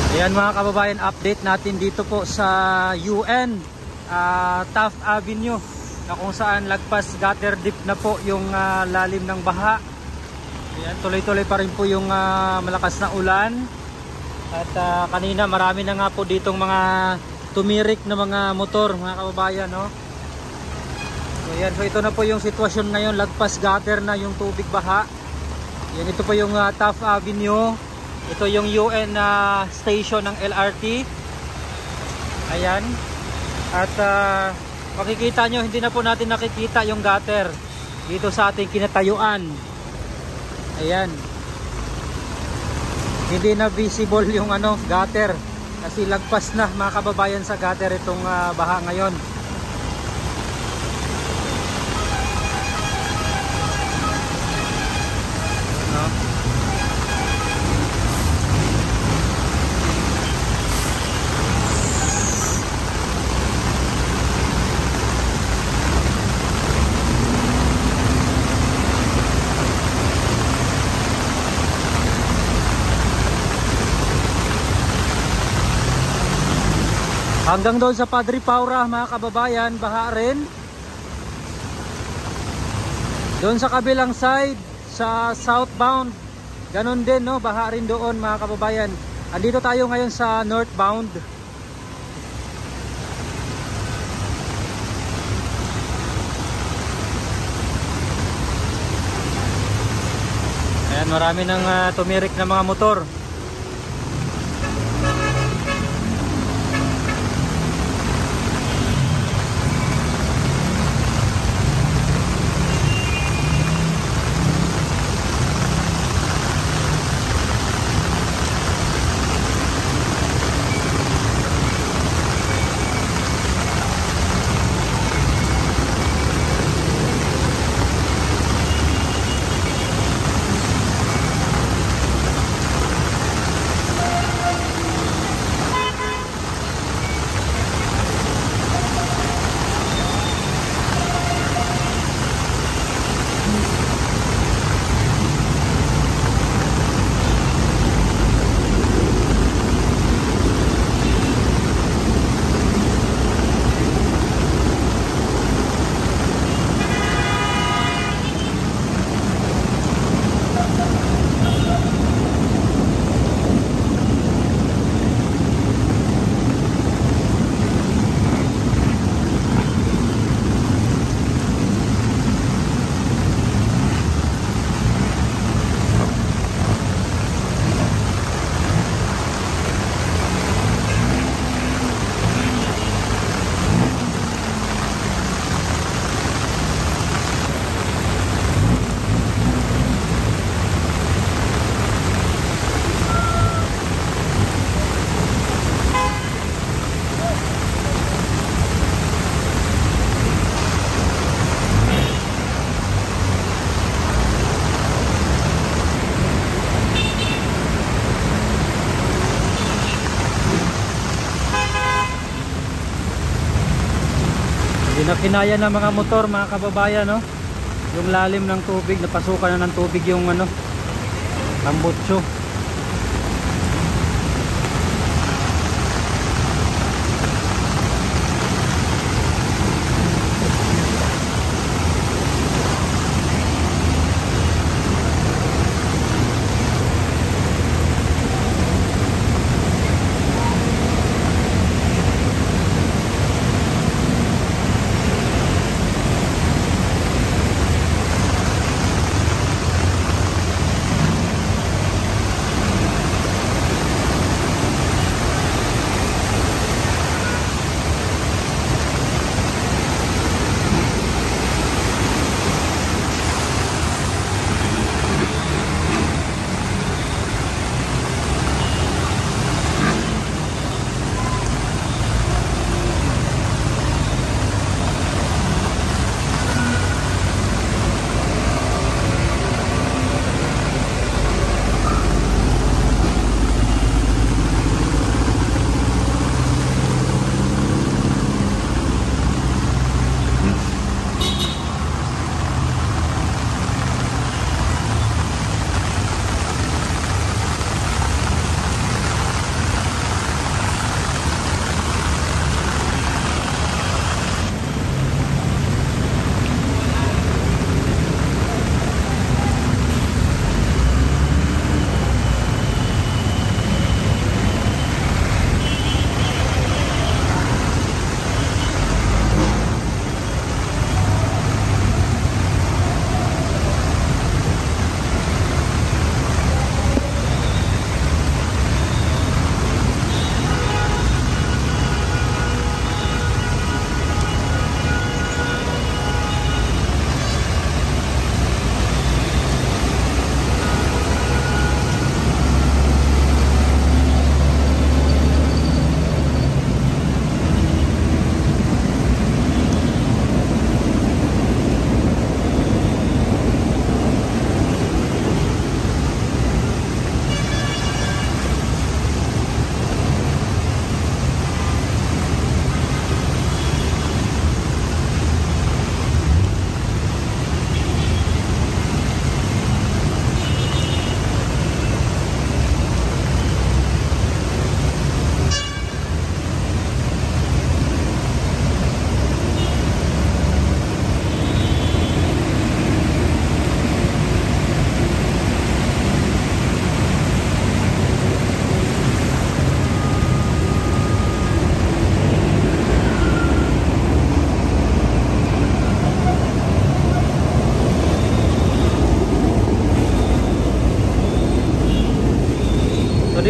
Ayan mga kababayan, update natin dito po sa UN Taft Avenue, na kung saan lagpas gutter deep na po yung lalim ng baha. Ayan, tuloy-tuloy pa rin po yung malakas na ulan. At kanina marami na nga po ditong mga tumirik na mga motor mga kababayan, no? So, ayan, so ito na po yung sitwasyon ngayon, lagpas gutter na yung tubig baha. Ayan, ito po yung Taft Avenue. Ito yung UN station ng LRT. Ayan. At makikita nyo, hindi na po natin nakikita yung gutter dito sa ating kinatayuan. Ayan. Hindi na visible yung gutter kasi lagpas na mga kababayan sa gutter itong baha ngayon. No? Hanggang doon sa Padre Paura mga kababayan, baha rin. Doon sa kabilang side, sa southbound, ganun din, no? Baha rin doon mga kababayan. Andito tayo ngayon sa northbound. Ayan, marami ng tumirik na mga motor. Hindi na kinaya ng mga motor mga kababayan, no? Yung lalim ng tubig, napasukan na ng tubig yung tambutso.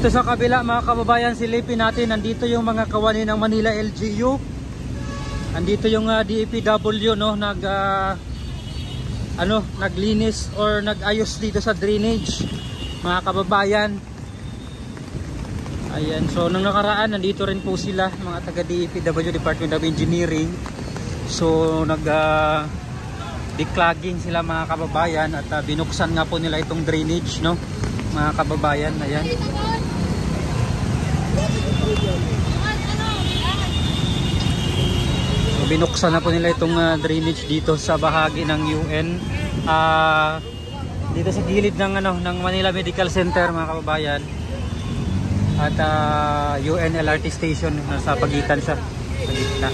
Dito sa kabila mga kababayan, silipin natin, nandito yung mga kawani ng Manila LGU. Andito yung DPW, no, naglinis or nag-ayos dito sa drainage mga kababayan. Ayan, so nung nakaraan nandito rin po sila mga taga DPW, Department of Engineering. So declogging sila mga kababayan at binuksan nga po nila itong drainage, no mga kababayan. Ayan. So binuksan na po nila itong drainage dito sa bahagi ng UN, dito sa gilid ng ng Manila Medical Center mga kababayan, at UN LRT station, nasa pagitan siya, sa gitna.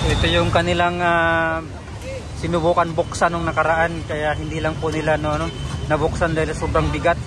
Ito yung kanilang sinubukan buksan nung nakaraan, kaya hindi lang po nila nabuksan dahil sobrang bigat.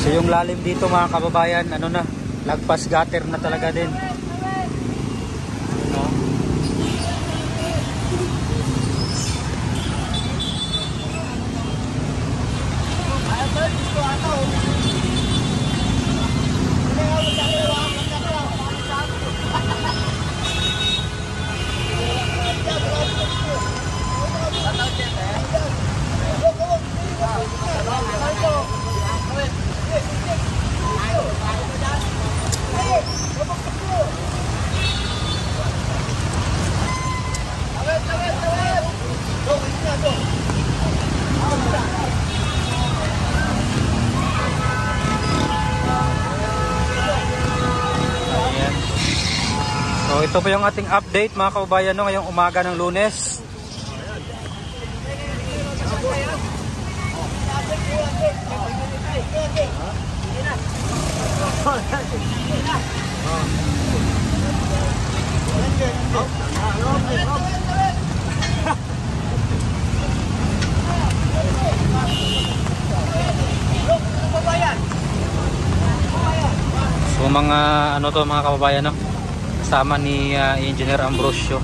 So yung lalim dito mga kababayan, lagpas gutter na talaga din. So ito po yung ating update mga kababayan ngayong umaga ng Lunes. So mga mga kababayan kasama ni Engineer Ambrosio.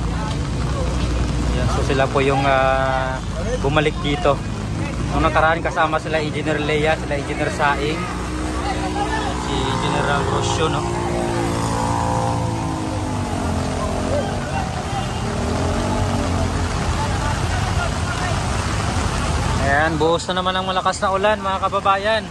Ayan, so sila po yung bumalik dito. Nung nakaraan kasama sila Engineer Lea, sila Engineer Saing, si Engineer Ambrosio, no? Ayan, buhos na naman ang malakas na ulan mga kababayan.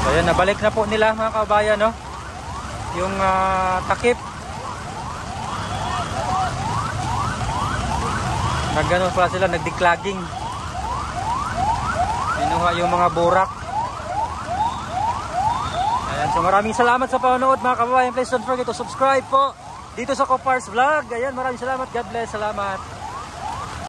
Ayan, nabalik na po nila mga kababayan, no? Yung takip. Nagano pala sila, nagdeclogging. Binuha yung mga burak. Ayan, so maraming salamat sa panonood mga kababayan. Please don't forget to subscribe po dito sa Kopars Vlog. Ayan, maraming salamat. God bless. Salamat.